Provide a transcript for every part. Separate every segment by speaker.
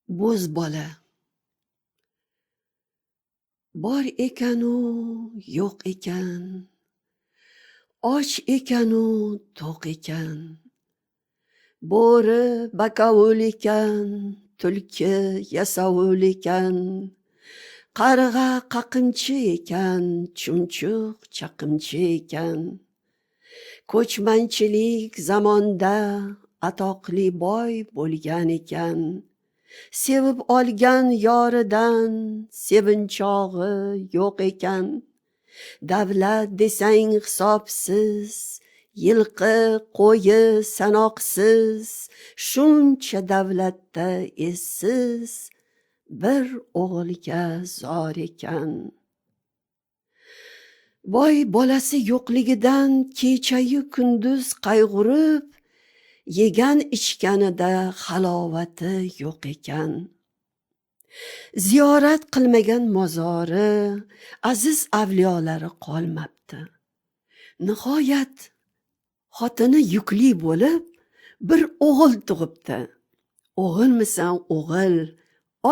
Speaker 1: Bo'z bola bor ekanu yo'q ekan, och ekanu to'q ekan, bo'ri bakovul ekan, tulki yasovul ekan, qarg'a qaqimchi ekan, chumchuq chaqimchi ekan. Ko'chmanchilik zamonda atoqli boy bo'lgan ekan, sevib olgan yoridan sevinchog'i yo'q ekan. Davlat desang hisobsiz, yilqi qo'yi sanoqsiz, shuncha davlatda essiz bir o'g'ilga zor ekan. Boy bolasi yo'qligidan kechayu kunduz qayg'urib, yegan ichganida halovati yo'q ekan. Ziyorat qilmagan mozori, aziz avliyolari qolmabdi. Nihoyat xotini yukli bo'lib bir o'g'il tug'ibdi. O'g'ilmisan o'g'il,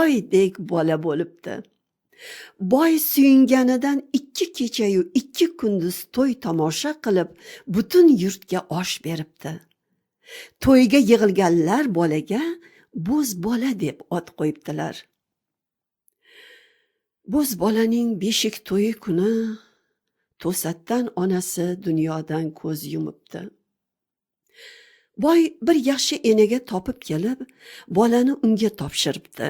Speaker 1: oydek bola bo'libdi. Boy suyunganidan 2 kechayu 2 kunduz to'y tomosha qilib, butun yurtga osh beribdi. To'yga yig'ilganlar bolaga bo'z bola deb ot qo'yibdilar. Bo'z bolaning beshik to'yi kuni to'satdan onasi dunyodan ko'z yumibdi. Boy bir yaxshi enaga topib kelib, bolani unga topshiribdi.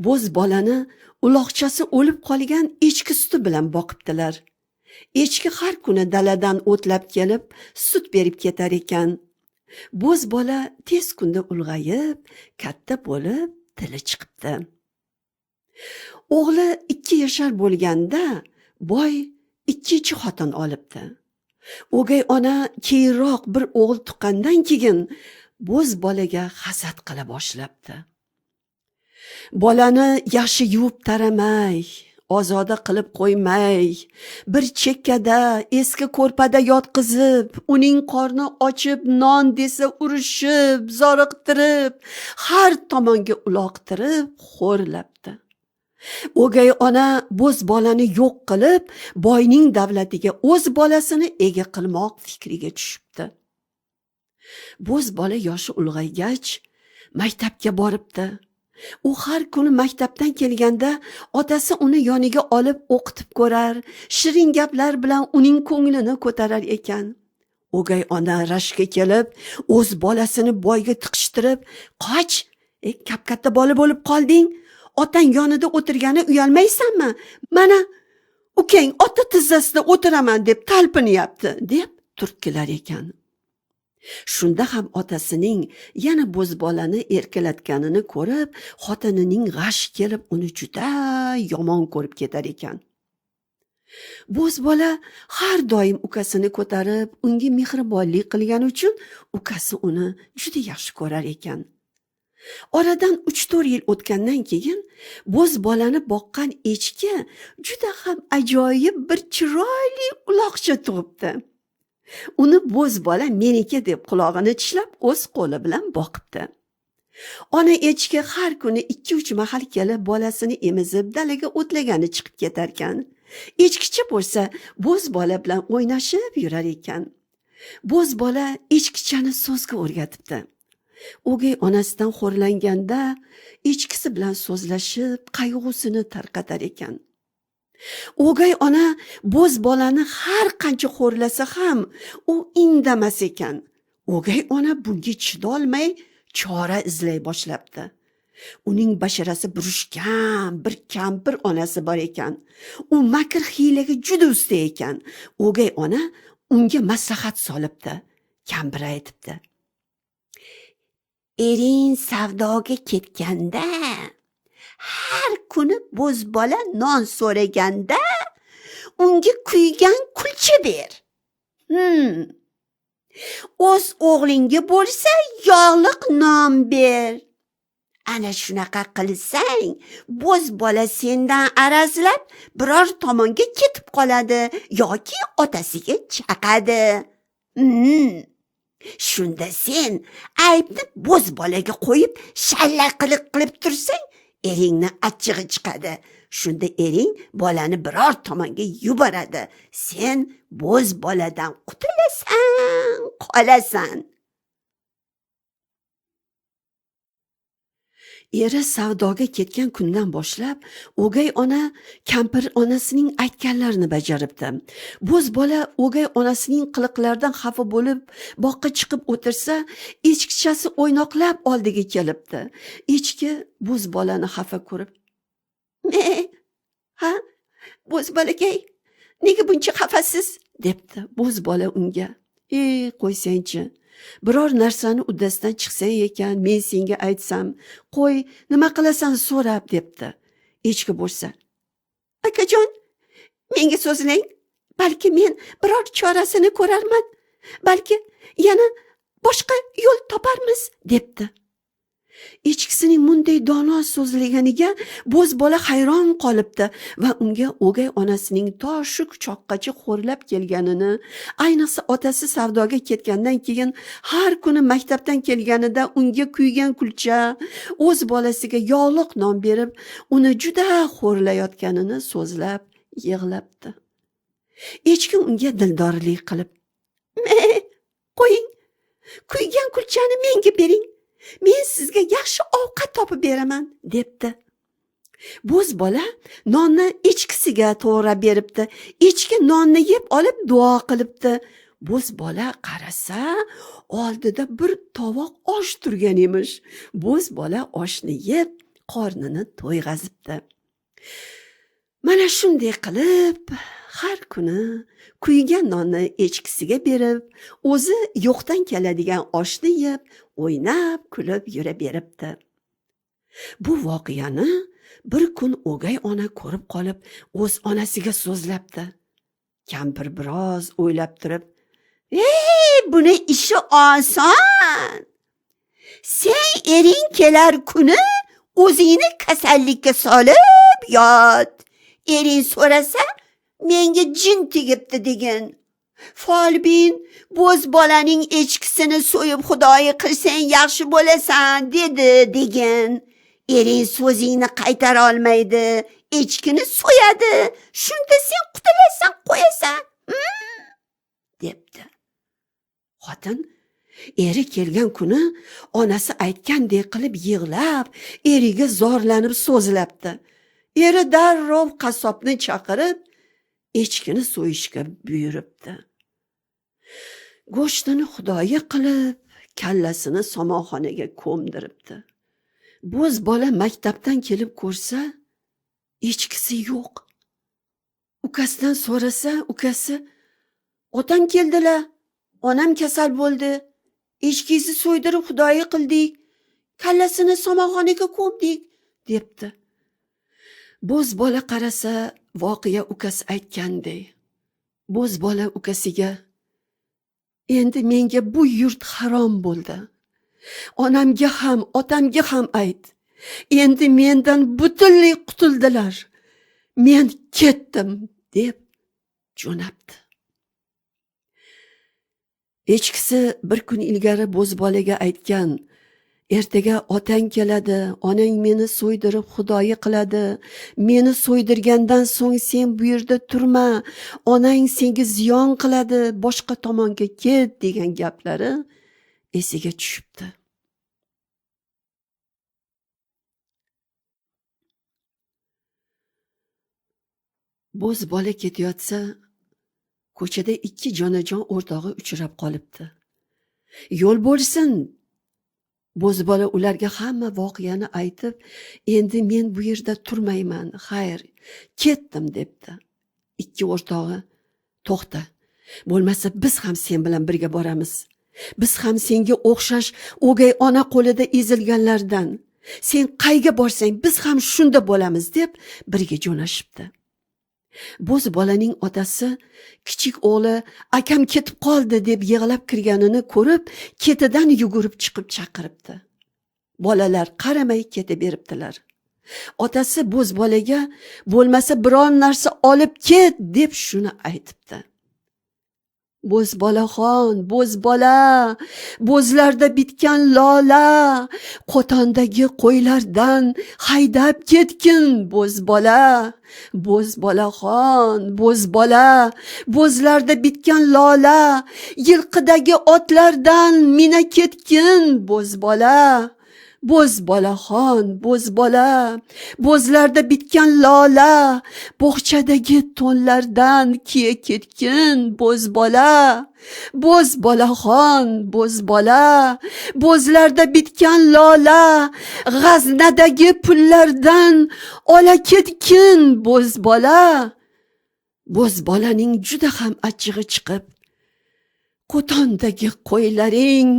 Speaker 1: Bo'z bolani uloqchasi o'lib qolgan echki suti bilan boqibdilar. Echki har kuni daladan o'tlab kelib, sut berib ketar ekan. Bo'z bola tez kunda ulg'ayib, katta bo'lib, tili chiqibdi. O'g'li 2 yashar bo'lganda boy 2-chi xotin olibdi. O'gay ona keyinroq bir o'g'il tuqqandan keyin bo'z bolaga hasad qila boshlabdi. Bolani yaxshi yuvib taramay, ozoda qilib qo'ymay, bir chekkada, eski ko'rpada yotqizib, uning qorni ochib, non desa urishib, zoriqtirib, har tomonga uloqtirib, xo'rlabdi. O'gay ona bo'z bolani yo'q qilib, boyning davlatiga o'z bolasini ega qilmoq fikriga tushibdi. Bo'z bola yoshi ulg'aygach, maktabga boribdi. U har kuni maktabdan kelganda otasi uni yoniga olib o'qitib ko'rar, shirin gaplar bilan uning ko'nglini ko'tarar ekan. O'gay ona rashkka kelib, o'z bolasini boyga tiqishtirib, "Qoch, kap-katta bola bo'lib qolding. Otang yonida o'tirgani uyalmaysanmi? Mana ukang ota tizzasida o'tiraman deb talpinyapti", deb turtkilar ekan. Shunda ham otasining yana bo'z bolani erkalatganini ko'rib, xotinining g'ashi kelib, uni juda yomon ko'rib ketar ekan. Bo'z bola har doim ukasini ko'tarib, unga mehribonlik qilgani uchun ukasi uni juda yaxshi ko'rar ekan. Oradan 3-4 yil o'tgandan keyin bo'z bolani boqqan echki juda ham ajoyib bir chiroyli uloqcha tug'ibdi. Uni bo'z bola meniki deb qulog'ini tishlab o'z qo'li bilan boqibdi. Ona echki har kuni 2-3 mahal kelib bolasini emizib dalaga o'tlagani chiqib ketar ekan. Echkicha bo'lsa bo'z bola bilan o'ynashib yurar ekan. Bo'z bola echkichani so'zga o'rgatibdi. O'gay onasidan xo'rlanganda echkisi bilan so'zlashib, qayg'usini tarqatar ekan. O'gay ona bo'z bolani har qancha xo'rlasa ham u indamas ekan. O'gay ona bunga chidolmay chora izlay boshlabdi. Uning basharasi burushgan bir kampir onasi bor ekan. U makr hiylaga juda usta ekan. O'gay ona unga maslahat solibdi. Kampir aytibdi: "Ering savdoga ketganda, har kuni bo'z bola non so'raganda unga kuygan kulcha ber. O'z o'g'lingga bo'lsa yog'liq non ber. Ana shunaqa qilsang, bo'z bola sendan arazlab biror tomonga ketib qoladi yoki otasiga chaqadi. Shunda sen aybni bo'z bolaga qo'yib shallaqiliq qilib tursang, eringni achchig'i chiqadi. Shunda ering bolani biror tomonga yuboradi. Sen bo'z boladan qutulasan, qolasan. Eri savdoga ketgan kundan boshlab o'gay ona kampir onasining aytganlarini bajaribdi. Bo'z bola o'gay onasining qiliqlaridan xafa bo'lib boqqa chiqib o'tirsa, echkichasi o'ynoqlab oldiga kelibdi. Echki bo'z bolani xafa ko'rib, "Ha, bo'z bolakay, nega buncha xafasiz?" debdi. Bo'z bola unga, qo'ysangchi. Biror narsani uddasidan chiqsang ekan, men senga aytsam, qo'y, nima qilasan so'rab, debdi. Echki bo'lsa, "Akajon, menga so'zlang, balki men biror chorasini ko'rarman, balki yana boshqa yo'l toparmiz", debdi. Echkisining bunday dono so'zlaganiga bo'z bola hayron qolibdi va unga o'gay onasining to shu quchoqqacha xo'rlab kelganini, ayniqsa otasi savdoga ketgandan keyin har kuni maktabdan kelganida unga kuygan kulcha, o'z bolasiga yog'liq non berib, uni juda xo'rlayotganini so'zlab yig'labdi. Echki unga dildorlik qilib, "Qo'ying, kuygan kulchani menga bering. Men sizga yaxshi ovqat topib beraman", debdi. Bo'z bola nonni echkisiga to'g'rab beribdi. Echki nonni yeb olib duo qilibdi. Bo'z bola qarasa, oldida bir tovoq osh turgan emish. Bo'z bola oshni yeb, qornini to'yg'azibdi. Mana shunday qilib, har kuni kuygan nonni echkisiga berib, o'zi yo'qdan keladigan oshni yeb, o'ynab, kulib yura beribdi. Bu voqeani bir kun o'gay ona ko'rib qolib, o'z onasiga so'zlabdi. Kampir biroz o'ylab turib, buni ishi oson. Sen ering kelar kuni o'zingni kasallikka solib yot. Ering so'rasa, menga jin tegibdi degin. Folbin bo'z bolaning echkisini so'yib xudoyi qilsang yaxshi bo'lasan dedi degin. Ering so'zingni qaytara olmaydi, echkini so'yadi. Shunda sen qutulasan, qo'yasan, debdi. Xotin eri kelgan kuni onasi aytgandek qilib yig'lab, eriga zorlanib so'zlabdi. Eri darrov qassobni chaqirib, echkini so'yishga buyuribdi. Go'shtini xudoyi qilib, kallasini somonxonaga ko'mdiribdi. Bo'z bola maktabdan kelib ko'rsa, echkisi yo'q. Ukasidan so'rasa, ukasi, "Otang keldilar, onam kasal bo'ldi, echkisi so'ydirib xudoyi qildik, kallasini somonxonaga ko'mdik", debdi. Bo'z bola qarasa, voqea ukasi aytganday. Bo'z bola ukasiga, "Endi menga bu yurt harom bo'ldi. Onamga ham, otamga ham ayt. Endi mendan butunlay qutuldilar. Men ketdim", deb jo'nabdi. Echkisi bir kun ilgari bo'z bolaga aytgan, "Ertaga otang keladi, onang meni so'ydirib xudoyi qiladi. Meni so'ydirgandan so'ng sen bu yerda turma, onang senga ziyon qiladi, boshqa tomonga ket", degan gaplari esiga tushibdi. Bo'z bola ketayotsa, ko'chada ikki jonajon o'rtog'i uchrab qolibdi. "Yo'l bo'lsin", bo'z bola ularga hamma voqeani aytib, "Endi men bu yerda turmayman, xayr, ketdim", debdi. Ikki o'rtog'i, "To'xta, bo'lmasa biz ham sen bilan birga boramiz. Biz ham senga o'xshash o'gay ona qo'lida ezilganlardan. Sen qayga borsang biz ham shunda bo'lamiz", deb birga jo'nashibdi. Bo'z bolaning otasi kichik o'g'li "Akam ketib qoldi" deb yig'lab kirganini ko'rib, ketidan yugurib chiqib chaqiribdi. Bolalar qaramay ketaveribdilar. Otasi bo'z bolaga "Bo'lmasa biron narsa olib ket", deb shuni aytibdi. Bo'zbolaxon, bo'zbola, bo'zlarda bitgan lola, Qo'tondagi qo'ylardan haydab ketgin bo'zbola. Bo'zbolaxon, bo'zbola, bo'zlarda bitgan lola, yilqidagi otlardan mina ketgin bo'zbola. Bo'zbolaxon, bo'zbola, bo'zlarda bitgan lola, bog'chadagi to'nlardan kiya ketgin bo'zbola. Bo'zbolaxon, bo'zbola, bo'zlarda bitgan lola, g'aznadagi pullardan ola ketgin bo'zbola. Bo'zbolaning juda ham achchig'i chiqib, Qo'tondagi qo'ylaring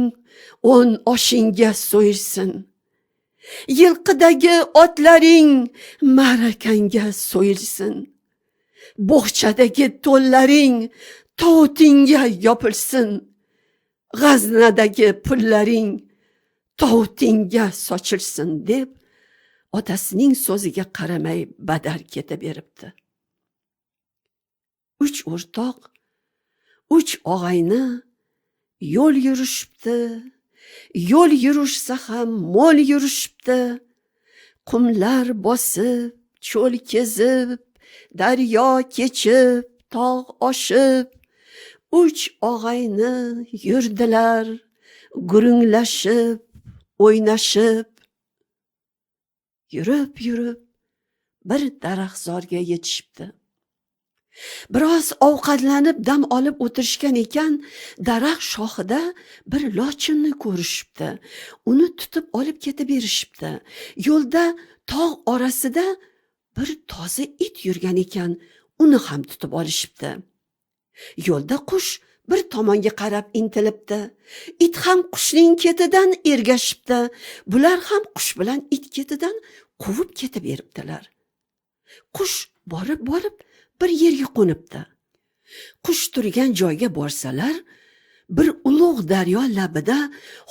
Speaker 1: 10 oshingga so'yilsin. Yilqidagi otlaring ma'rakangga so'yilsin. Bog'chadagi to'nlaring tovutingga yopilsin. G'aznadagi pullaring tovutingga sochilsin deb otasining so'ziga qaramay badar ketaveribdi. 3 o'rtoq, 3 og'ayni yo'l yurishibdi. Yo'l yurishsa ham mo'l yurishibdi. Qumlar bosib, cho'l kezib, daryo kechib, tog' oshib, 3 og'ayni yurdilar, gurunglashib, o'ynashib. Yurib bir daraxtzorga yetishibdi. Biroz ovqatlanib dam olib o'tirishgan ekan, daraxt shoxida bir lochinni ko'rishibdi. Uni tutib olib ketaverishibdi. Yo'lda tog' orasida bir toza it yurgan ekan, uni ham tutib olishibdi. Yo'lda qush bir tomonga qarab intilibdi. It ham qushning ketidan ergashibdi. Bular ham qush bilan it ketidan quvib ketaveribdilar. Qush borib bir yerga qo'nibdi. Qush turgan joyga borsalar, bir ulug' daryo labida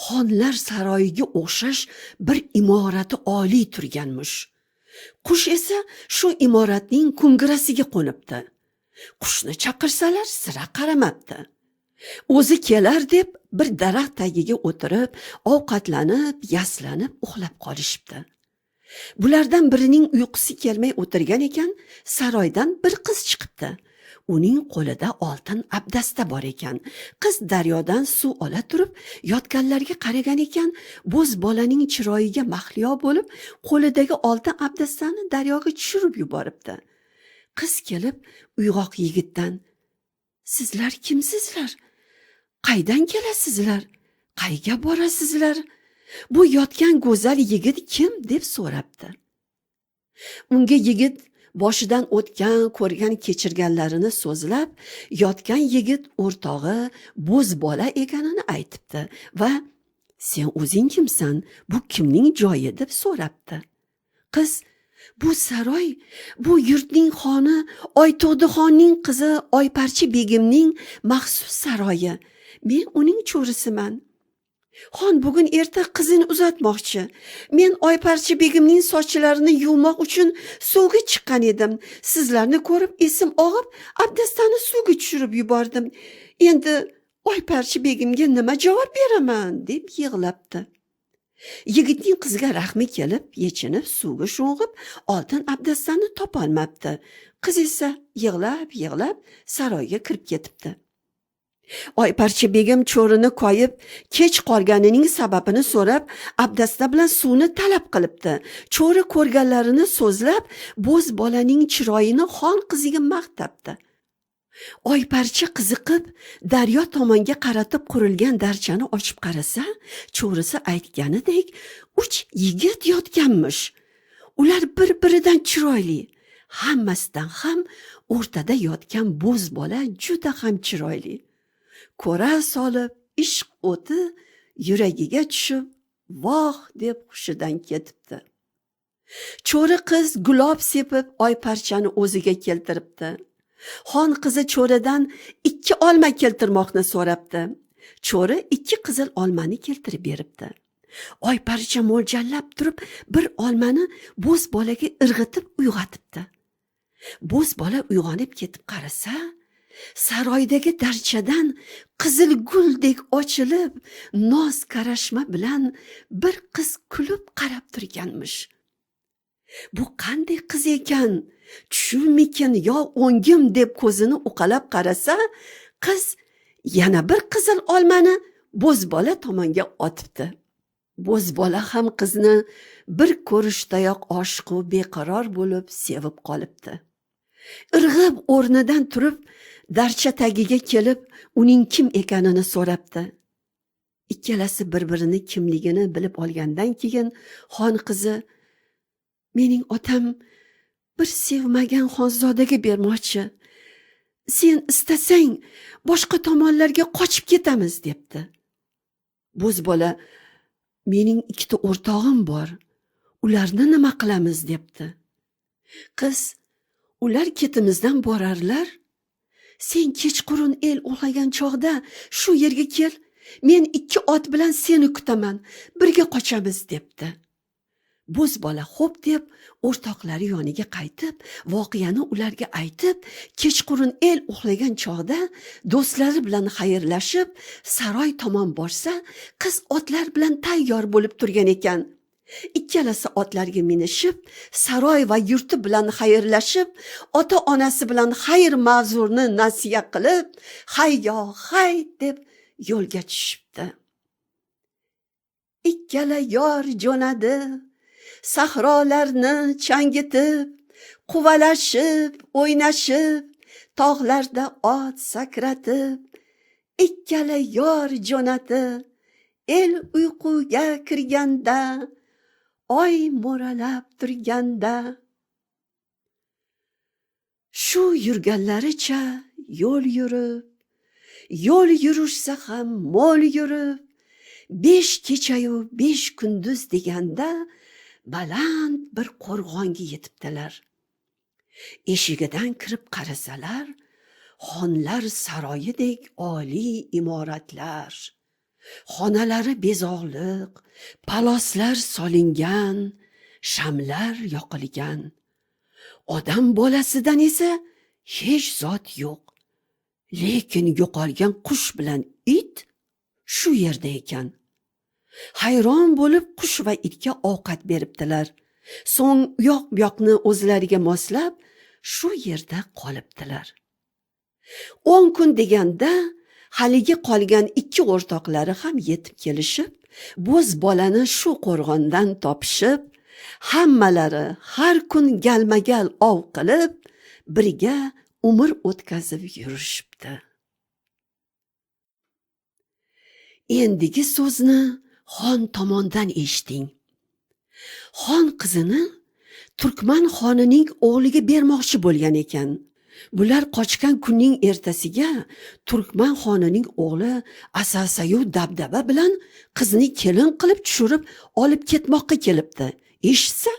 Speaker 1: xonlar saroyiga o'xshash bir imorati oliy turganmish. Qush esa shu imoratning kungrasiga qo'nibdi. Qushni chaqirsalar sira qaramabdi. O'zi kelar deb bir daraxt tagiga o'tirib, ovqatlanib, yaslanib uxlab qolishibdi. Bulardan birining uyqusi kelmay o'tirgan ekan, saroydan bir qiz chiqibdi. Uning qo'lida oltin abdasta bor ekan. Qiz daryodan suv ola turib, yotganlarga qaragan ekan, bo'zbolaning chiroyiga mahliyo bo'lib, qo'lidagi oltin abdastani daryoga tushirib yuboribdi. Qiz kelib, uyg'oq yigitdan: "Sizlar kimsizlar? Qaydan kelasizlar? Qayga borasizlar? Bu yotgan go'zal yigit kim?" deb so'rabdi. Unga yigit boshidan o'tgan, ko'rgan, kechirganlarini so'zlab, yotgan yigit o'rtog'i bo'zbola ekanini aytibdi va "Sen o'zing kimsan? Bu kimning joyi?" deb so'rabdi. Qiz: "Bu saroy, bu yurtning xoni Oytug'dixonning qizi Oyparchi begimning maxsus saroyi. Men uning cho'risiman. Xon bugun erta qizini uzatmoqchi. Men Oyparchi begimning sochlarini yuvmoq uchun suvga chiqqan edim. Sizlarni ko'rib esim og'ib, abdastani suvga tushirib yubordim. Endi Oyparchi begimga nima javob beraman?" deb yig'labdi. Yigitning qizga rahmi kelib, yechinib suvga sho'ng'ib, oltin abdastani topolmabdi. Qiz esa yig'lab saroyga kirib ketibdi. Oyparchi begim cho'rini koyib, kech qolganining sababini so'rab, abdasta bilan suvni talab qilibdi. Cho'ri ko'rganlarini so'zlab, bo'zbolaning chiroyini xon qiziga maqtabdi. Oyparchi qiziqib, daryo tomonga qaratib qurilgan darchani ochib qarasa, cho'risi aytganidek 3 yigit yotganmish. Ular bir-biridan chiroyli. Hammasidan ham o'rtada yotgan bo'zbola juda ham chiroyli. Ko'ra solib, ishq o'ti yuragiga tushib, voh deb hushidan ketibdi. Cho'ri qiz gulob sepib Oyparchani o'ziga keltiribdi. Xon qizi cho'ridan 2 olma keltirmoqni so'rabdi. Cho'ri 2 qizil olmani keltirib beribdi. Oyparcha mo'ljallab turib, bir olmani bo'zbolaga irg'itib uyg'otibdi. Bo'zbola uyg'onib ketib qarasa, saroydagi darchadan qizil guldek ochilib, noz qarashma bilan bir qiz kulib qarab turganmish. Bu qanday qiz ekan? Tushimikin yo o'ngim deb ko'zini uqalab qarasa, qiz yana bir qizil olmani bo'zbola tomonga otibdi. Bo'zbola ham qizni bir ko'rishdayoq oshiqu beqaror bo'lib sevib qolibdi. Irg'ib o'rnidan turib, darcha tagiga kelib, uning kim ekanini so'rabdi. Ikkalasi bir-birini kimligini bilib olgandan keyin xon qizi, mening otam bir sevmagan xonzodaga bermoqchi. Sen istasang boshqa tomonlarga qochib ketamiz, debdi. Bo'zbola, mening ikkita o'rtog'im bor. Ularni nima qilamiz, debdi. Qiz, ular ketimizdan borarlar. Sen kechqurun el uxlagan chog'da shu yerga kel. Men 2 ot bilan seni kutaman. Birga qochamiz, debdi. Bo'zbola xo'p deb o'rtoqlari yoniga qaytib, voqeani ularga aytib, kechqurun el uxlagan chog'da do'stlari bilan xayrlashib, saroy tomon borsa, qiz otlar bilan tayyor bo'lib turgan ekan. Ikkalasi otlarga minishib, saroy va yurti bilan xayrlashib, ota-onasi bilan xayr ma'zurni nasiya qilib, hayyo hay deb yo'lga tushibdi. Ikkala yor jo'nadi, sahrolarni changitib, quvalashib, o'ynashib, tog'larda ot sakratib. Ikkala yor jo'nadi, el uyquga kirganda, oy mo'ralab turganda. Shu yurganlaricha yo'l yurishsa ham mo'l yurib, 5 kechayu 5 kunduz deganda baland bir qo'rg'onga yetibdilar. Eshigidan kirib qarasalar, xonlar saroyidek oliy imoratlar, xonalari bezog'liq, paloslar solingan, shamlar yoqilgan. Odam bolasidan esa hech zot yo'q. Lekin yo'qolgan qush bilan it shu yerda ekan. Hayron bo'lib qush va itga ovqat beribdilar. So'ng uyoq-buyoqni o'zlariga moslab shu yerda qolibdilar. 10 kun deganda haligi qolgan 2 o'rtoqlari ham yetib kelishib, bo'zbolani shu qo'rg'ondan topishib, hammalari har kun galma-gal ov qilib, birga umr o'tkazib yurishibdi. Endigi so'zni xon tomondan eshiting. Xon qizini Turkman xonining o'g'liga bermoqchi bo'lgan ekan. Bular qochgan kunning ertasiga Turkman xonining o'g'li asasayu dabdaba bilan qizni kelin qilib tushirib olib ketmoqqa kelibdi. Eshitsa,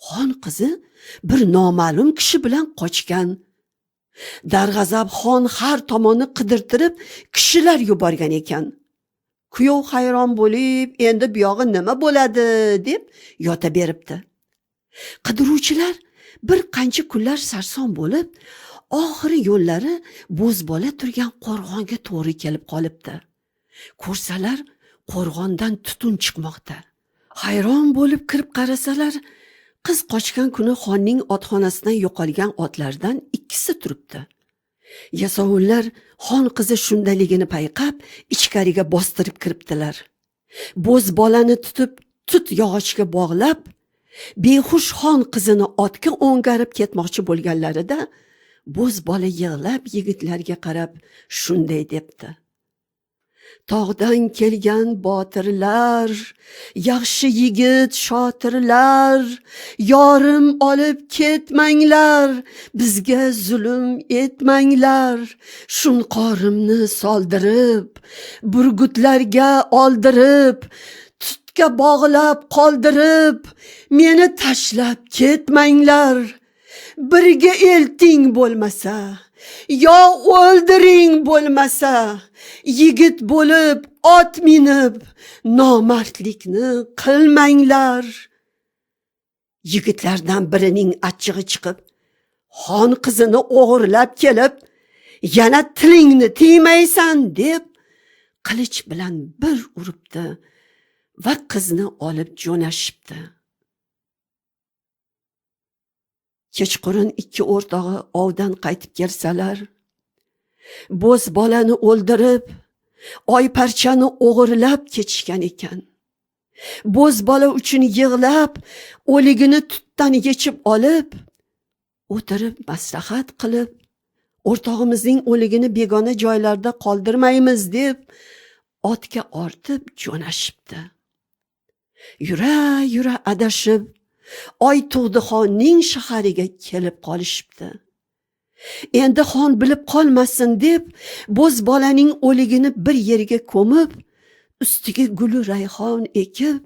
Speaker 1: xon qizi bir noma'lum kishi bilan qochgan. Darg'azab xon har tomonni qidirtirib kishilar yuborgan ekan. Kuyov hayron bo'lib, endi bu yog'i nima bo'ladi deb yota beribdi. Qidiruvchilar bir qancha kunlar sarson bo'lib, oxiri yo'llari bo'zbola turgan qo'rg'onga to'g'ri kelib qolibdi. Ko'rsalar, qo'rg'ondan tutun chiqmoqda. Hayron bo'lib kirib qarasalar, qiz qochgan kuni xonning otxonasidan yo'qolgan otlardan 2si turibdi. Yasovullar xon qizi shundaligini payqab, ichkariga bostirib kiribdilar. Bo'zbolani tutib, tut yog'ochga bog'lab, behush xon qizini otga o'ngarib ketmoqchi bo'lganlarida, bo'zbola yig'lab yigitlarga qarab shunday debdi: Tog'dan kelgan botirlar, yaxshi yigit shotirlar, yorim olib ketmanglar, bizga zulm etmanglar. Shunqorimni soldirib, burgutlarga oldirib, tutga bog'lab qoldirib, meni tashlab ketmanglar. Birga elting bo'lmasa, yo o'ldiring bo'lmasa, yigit bo'lib ot minib, nomardlikni qilmanglar. Yigitlardan birining achchig'i chiqib, xon qizini o'g'irlab kelib, yana tilingni tiymaysan deb qilich bilan bir uribdi va qizni olib jo'nashibdi. Kechqurun ikki o'rtog'i ovdan qaytib kelsalar, bo'z bolani o'ldirib, oyparchani o'g'irlab ketishgan ekan. Bo'z bola uchun yig'lab, o'ligini tutdan yechib olib, o'tirib maslahat qilib, o'rtog'imizning o'ligini begona joylarda qoldirmaymiz deb otga ortib jo'nashibdi. Yura adashib, Oytug'dixonning shahariga kelib qolishibdi. Endi xon bilib qolmasin deb bo'z bolaning o'ligini bir yerga ko'mib, ustiga guli rayhon ekib,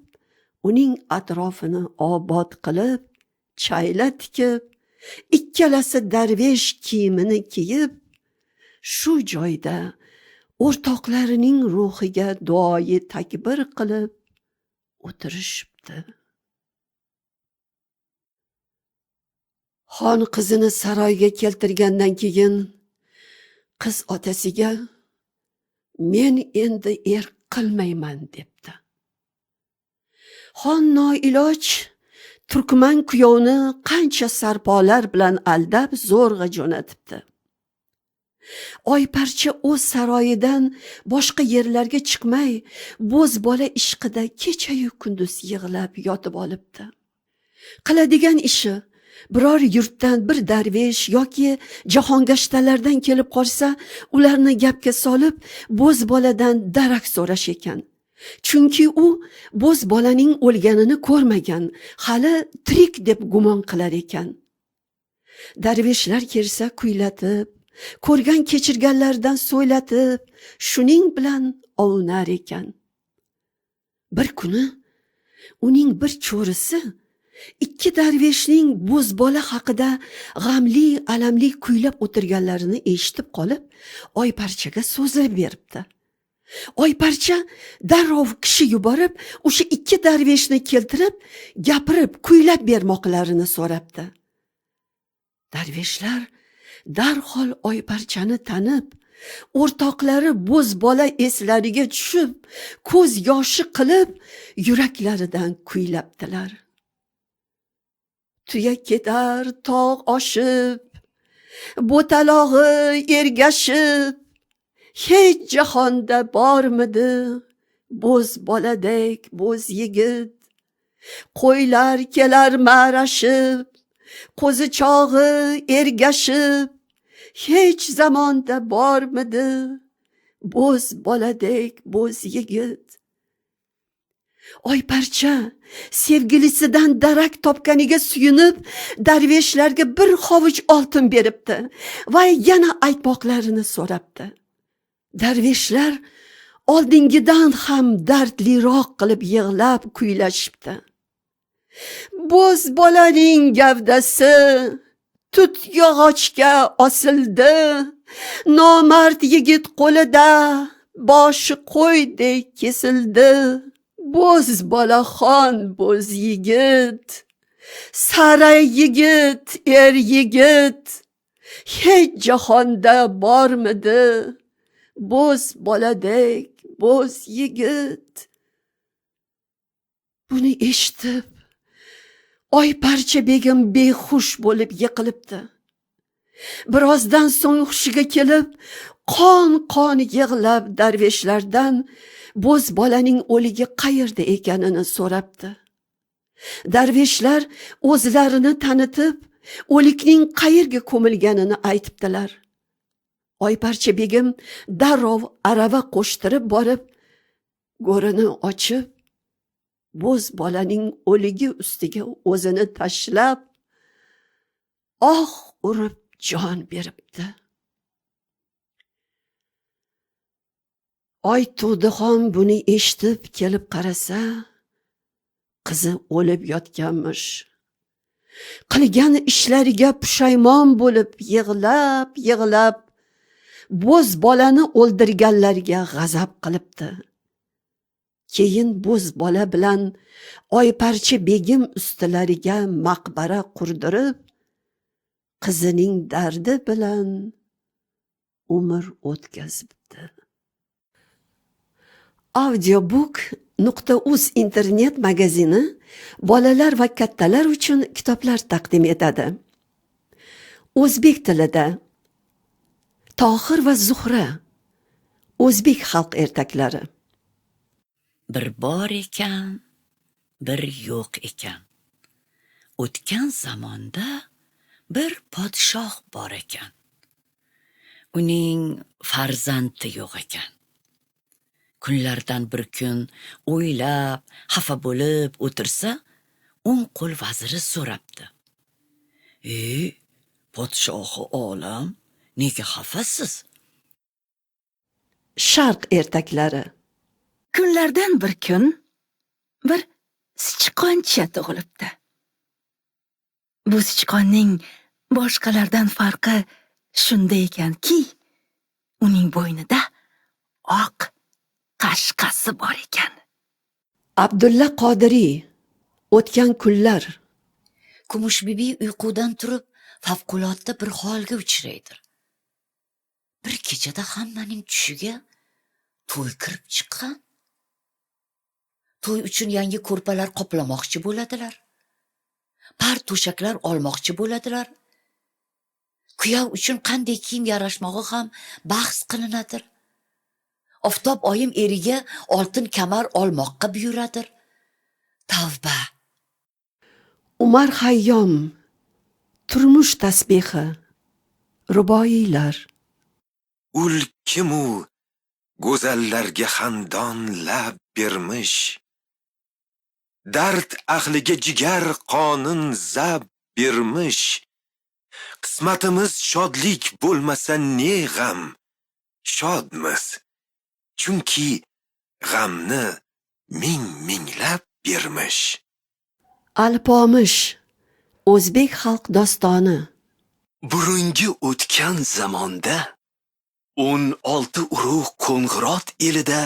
Speaker 1: uning atrofini obod qilib, chayla tikib, ikkalasi darvesh kiyimini kiyib, shu joyda o'rtoqlarining ruhiga duoyi takbir qilib o'tirishibdi. Xon qizini saroyga keltirgandan keyin qiz otasiga men endi qilmayman debdi. Xon noiloj turkman kuyovni qancha sarpolar bilan aldab zo'rg'a jo'natibdi. Oyparcha o'z saroyidan boshqa yerlarga chiqmay, bo'z bola ishqida kecha-yu kunduz yig'lab yotib olibdi. Qiladigan ishi biror yurtdan bir darvesh yoki jahongashtalardan kelib qolsa, ularni gapga solib, bo'z boladan darak so'rash ekan. Chunki u bo'z bolaning o'lganini ko'rmagan, hali tirik deb gumon qilar ekan. Darveshlar kelsa kuylatib, ko'rgan kechirganlardan so'ylatib, shuning bilan ovunar ekan. Bir kuni uning bir cho'risi ikki darveshning bo'z bola haqida g'amli, alamli kuylab o'tirganlarini eshitib qolib, Oyparchaga so'zlab beribdi. Oyparcha darrov kishi yuborib, o'sha ikki darveshni keltirib, gapirib, kuylab bermoqlarini so'rabdi. Darveshlar darhol Oyparchani tanib, o'rtoqlari bo'z bola eslariga tushib, ko'z yoshi qilib, yuraklaridan kuylabdilar. Tuya ketar tog' oshib, bo'talog'i ergashib, hech jahonda bormidi bo'z boladek bo'z yigit. Qo'ylar kelar marashib, qo'zichog'i ergashib, hech zamonda bormidi bo'z boladek bo'z yigit. Oyparcha sevgilisidan darak topganiga suyunib, darveshlarga bir hovuch oltin beribdi va yana aytmoqlarini so'rabdi. Darveshlar oldingidan ham dardliroq qilib yig'lab kuylashibdi. Bo'z bolaning gavdasi tut yog'ochga osildi, nomard yigit qo'lida boshi qo'ydek kesildi. Bo'z bola xon bo'z yigit, saray yigit, yigit, hech jahonda bormidi bo'z boladek bo'z yigit. Buni eshitib, Oyparcha begim behush bo'lib yiqilibdi. Birozdan so'ng hushiga kelib, qon yig'lab darveshlardan bo'z bolaning o'ligi qayerda ekanini so'rabdi. Darveshlar o'zlarini tanitib, o'likning qayerga ko'milganini aytibdilar. Oyparcha begim darrov arava qo'shtirib borib, go'rini ochib, bo'z bolaning o'ligi ustiga o'zini tashlab, urib jon beribdi. Oytug'dixon buni eshitib kelib qarasa, qizi o'lib yotganmish. Qilgan ishlariga pushaymon bo'lib yig'lab, bo'z bolani o'ldirganlarga g'azab qilibdi. Keyin bo'z bola bilan Oyparcha begim ustilariga maqbara qurdirib, qizining dardi bilan umr o'tkazibdi. Audiobook.uz internet magazini bolalar va kattalar uchun kitoblar taqdim etadi. O'zbek tilida Tohir va Zuhra, o'zbek xalq ertaklari.
Speaker 2: Bir bor ekan, bir yo'q ekan. O'tgan zamonda bir podshoh bor ekan. Uning farzandi yo'q ekan. Kunlardan bir kun o'ylab, xafa bo'lib o'tirsa, o'ng qo'l vaziri so'rabdi. Podshohi olam, nega xafasiz?
Speaker 1: Sharq ertaklari.
Speaker 3: Kunlardan bir kun bir sichqoncha tug'ilibdi. Bu sichqonning boshqalardan farqi shunda ekanki, uning bo'ynida oq qashqasi bor ekan.
Speaker 1: Abdulla Qodiriy, o'tgan kunlar.
Speaker 2: Kumushbibi uyqudan turib, favqulodda bir holga uchraydi. Bir kechada hammaning tushiga to'y kirib chiqqan. To'y uchun yangi ko'rpalar qoplamoqchi bo'ladilar. Par to'shaklar olmoqchi bo'ladilar. Kuyov uchun qanday kiyim yarashmog'i ham bahs qilinadir. Oftob oyim eriga oltin kamar olmoqqa buyuradir. Tavba!
Speaker 1: Umar Hayyom, turmush tasbehi. Ruboiylar.
Speaker 4: Ul kimu go'zallarga xandon lab bermish. Dard ahliga jigar qonun zab bermish. Qismatimiz shodlik bo'lmasa ne g'am. Shodmiz, chunki g'amni minglab bermish.
Speaker 1: Alpomish, o'zbek xalq dostoni.
Speaker 5: Burungi o'tgan zamonda 16 urug' Qo'ng'irot elida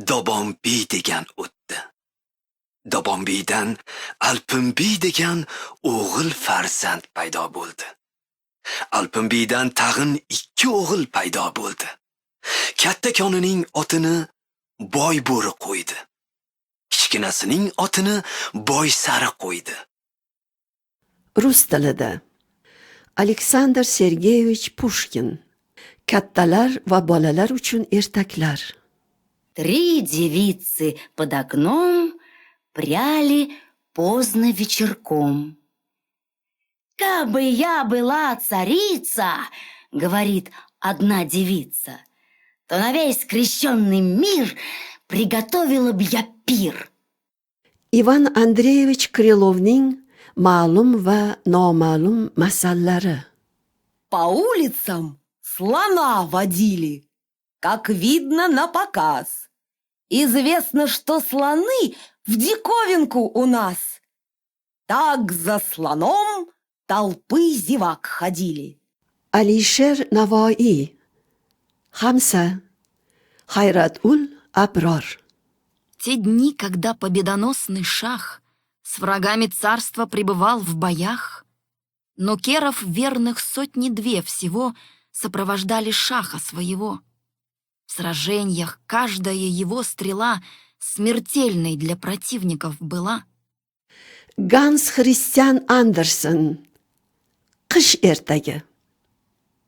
Speaker 5: Dobonbiy degan o'tdi. Dobonbiydan Alpinbiy degan o'g'il farzand paydo bo'ldi. Alpinbiydan tag'in 2 o'g'il paydo bo'ldi. Katta konining otini boy bo'ri qo'ydi. Kichkinasining otini boy sari qo'ydi.
Speaker 1: Rus tilida. Aleksandr Sergeyevich Pushkin. Kattalar va bolalar uchun ertaklar.
Speaker 6: 3 девицы под окном пряли поздно вечерком. «Кабы я была царица, — говорит одна девица, — то на весь крещенный мир приготовила б я пир».
Speaker 1: Ivan Andreyevich Krylovning ma'lum va noma'lum masallari.
Speaker 3: По улицам слона водили, как видно на показ. Известно, что слоны в диковинку у нас. Так за слоном толпы зевак ходили.
Speaker 1: Alisher Navoiy. Hamsa. Hayratul Abror.
Speaker 7: Те дни, когда победоносный шах с врагами царства пребывал в боях, но керов верных 102 всего сопровождали шаха своего. В сражениях каждая его стрела смертельной для противников была.
Speaker 1: Gans Christian Andersen. Qish ertagi.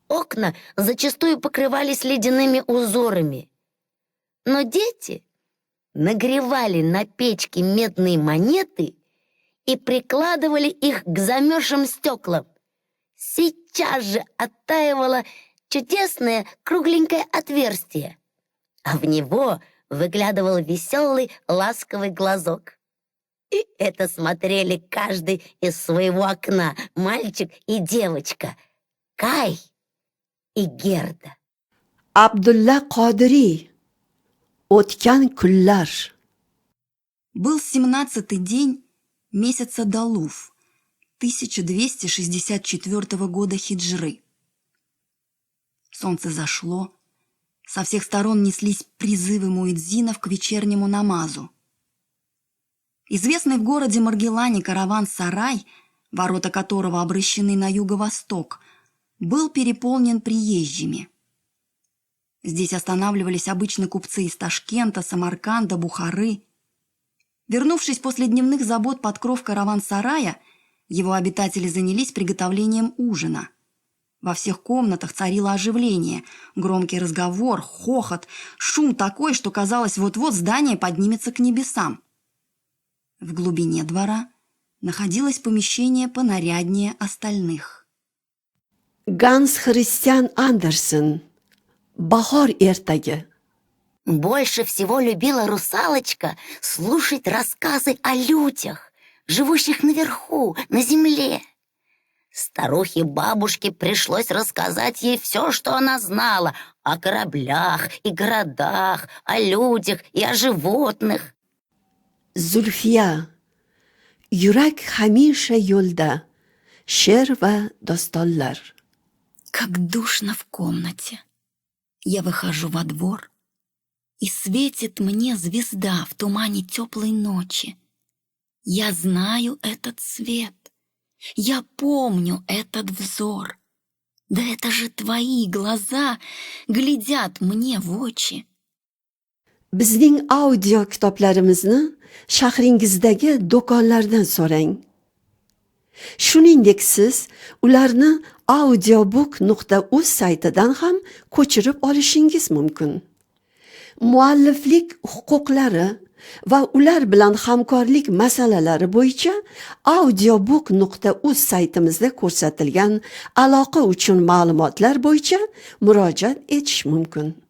Speaker 6: Окна зачастую покрывались ледяными узорами. Но дети нагревали на печке медные монеты и прикладывали их к замерзшим стеклам. Сейчас же оттаивало чудесное кругленькое отверстие, а в него выглядывал веселый ласковый глазок. И это смотрели каждый из своего окна, мальчик и девочка, Кай и Герда.
Speaker 1: Abdulla Qodiriy. O'tgan kunlar.
Speaker 7: Был 17-й день месяца Далуф 1264 года хиджры. Солнце зашло, со всех сторон неслись призывы муэдзинов к вечернему намазу. Известный в городе Маргелане караван-сарай, ворота которого обращены на юго-восток, был переполнен приезжими. Здесь останавливались обычно купцы из Ташкента, Самарканда, Бухары. Вернувшись после дневных забот под кров караван-сарая, его обитатели занялись приготовлением ужина. Во всех комнатах царило оживление, громкий разговор, хохот, шум такой, что казалось, вот-вот здание поднимется к небесам. В глубине двора находилось помещение понаряднее остальных.
Speaker 1: Ганс Христиан Андерсен. Bahor ertagi.
Speaker 6: Больше всего любила русалочка слушать рассказы о людях, живущих наверху, на земле. Старухе-бабушке пришлось рассказать ей все, что она знала о кораблях и городах, о людях и о животных.
Speaker 1: Zulfiya. Yurak hamisha yo'lda. She'r va dostonlar.
Speaker 7: Как душно в комнате. Я выхожу во двор, и светит мне звезда в тумане теплой ночи. Я знаю этот свет, я помню этот взор. Да это же твои глаза глядят мне в очи.
Speaker 1: Bizning audio kitoblarimizni shahringizdagi do'konlardan so'rang. Shuningdek, siz ularni audiobook.uz saytidan ham ko'chirib olishingiz mumkin. Mualliflik huquqlari va ular bilan hamkorlik masalalari bo'yicha audiobook.uz saytimizda ko'rsatilgan aloqa uchun ma'lumotlar bo'yicha murojaat etish mumkin.